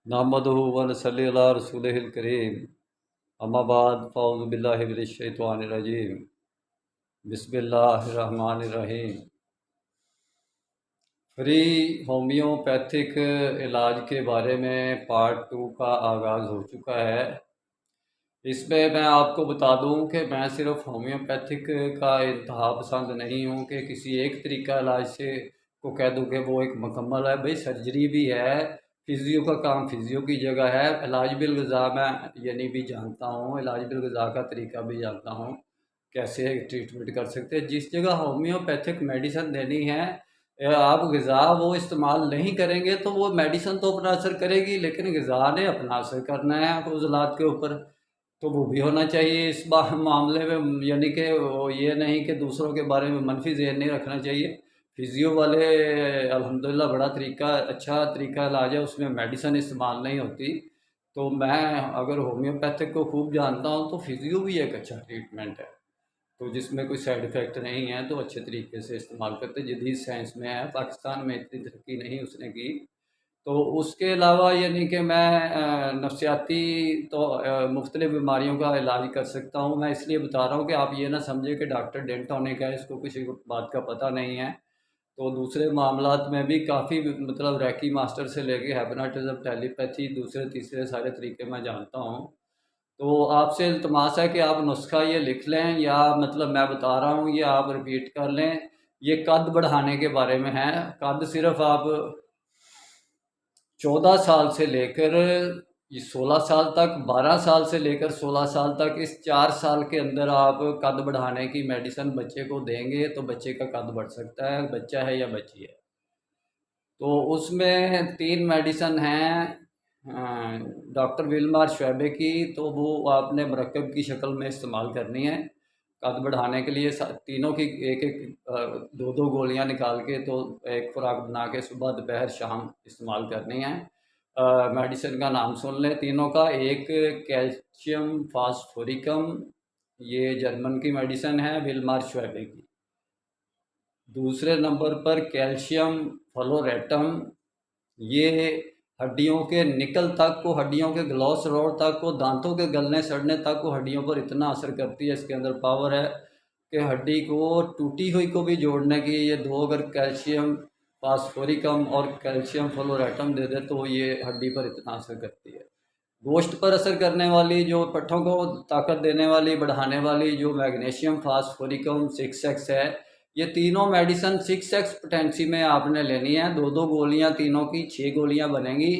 नहमदुहु व नसल्ली अला रसूलिहिल करीम। अम्मा बाद फ़अऊज़ु बिल्लाहि मिनश शैतानिर रजीम। बिस्मिल्लाहिर्रहमानिर्रहीम। फ्री होम्योपैथिक इलाज के बारे में पार्ट 2 का आगाज़ हो चुका है। इसमें मैं आपको बता दूं कि मैं सिर्फ होम्योपैथिक का इंतहा पसंद नहीं हूं कि किसी एक तरीका इलाज से को कह दूं कि वो एक मुकम्मल है। भाई सर्जरी भी है, फिजियो का काम फिजियो की जगह है, इलाज बिल ग़िज़ा मैं यानी भी जानता हूं, इलाज बिल ग़िज़ा का तरीका भी जानता हूं कैसे ट्रीटमेंट कर सकते हैं। जिस जगह होम्योपैथिक मेडिसिन देनी है आप ग़िज़ा वो इस्तेमाल नहीं करेंगे तो वो मेडिसिन तो अपना असर करेगी, लेकिन ग़िज़ा ने अपना असर करना है उज़लात के ऊपर, तो वो भी होना चाहिए इस मामले में। यानी कि वो ये नहीं कि दूसरों के बारे में मनफी ज़हन नहीं रखना चाहिए। फिजियो वाले अल्हम्दुलिल्लाह बड़ा तरीका अच्छा तरीका इलाज है, उसमें मेडिसिन इस्तेमाल नहीं होती। तो मैं अगर होम्योपैथिक को खूब जानता हूँ तो फिजियो भी एक अच्छा ट्रीटमेंट है, तो जिसमें कोई साइड इफ़ेक्ट नहीं है, तो अच्छे तरीके से इस्तेमाल करते। जदीद साइंस में है, पाकिस्तान में इतनी तरक्की नहीं उसने की। तो उसके अलावा यानी कि मैं नफ़सियाती तो मुख्तलिफ़ बीमारियों का इलाज कर सकता हूँ। मैं इसलिए बता रहा हूँ कि आप ये ना समझें कि डॉक्टर डेंट होने का इसको किसी को बात का पता नहीं है। तो दूसरे मामलात में भी काफ़ी मतलब रेकी मास्टर से लेके हिप्नोटिज़्म, टेलीपैथी, दूसरे तीसरे सारे तरीके मैं जानता हूँ। तो आपसे इल्तमास है कि आप नुस्खा ये लिख लें, या मतलब मैं बता रहा हूँ ये आप रिपीट कर लें। ये कद बढ़ाने के बारे में है। कद सिर्फ आप 14 साल से लेकर ये 16 साल तक, 12 साल से लेकर 16 साल तक, इस 4 साल के अंदर आप कद बढ़ाने की मेडिसिन बच्चे को देंगे तो बच्चे का कद बढ़ सकता है, बच्चा है या बच्ची है। तो उसमें 3 मेडिसिन हैं डॉक्टर विल्मार शोएबे की, तो वो आपने मरकब की शक्ल में इस्तेमाल करनी है कद बढ़ाने के लिए। तीनों की एक एक दो दो गोलियां निकाल के तो एक खुराक बना के सुबह दोपहर शाम इस्तेमाल करनी है। मेडिसिन का नाम सुन लें तीनों का। एक कैल्शियम फास्फोरिकम, ये जर्मन की मेडिसिन है विल्मार शोएबे की। दूसरे नंबर पर कैल्शियम फ्लोरेटम, ये हड्डियों के निकल तक को, हड्डियों के ग्लॉस रोड तक को, दांतों के गलने सड़ने तक को हड्डियों पर इतना असर करती है। इसके अंदर पावर है कि हड्डी को टूटी हुई को भी जोड़ने की। ये दो अगर कैल्शियम फास्फोरिकम और कैल्शियम फ्लोरेटम दे दे तो ये हड्डी पर इतना असर करती है। गोश्त पर असर करने वाली, जो पट्ठों को ताकत देने वाली, बढ़ाने वाली, जो मैग्नीशियम फास्फोरिकम 6X है, ये तीनों मेडिसिन 6X पोटेंसी में आपने लेनी है। दो दो गोलियां तीनों की 6 गोलियां बनेंगी।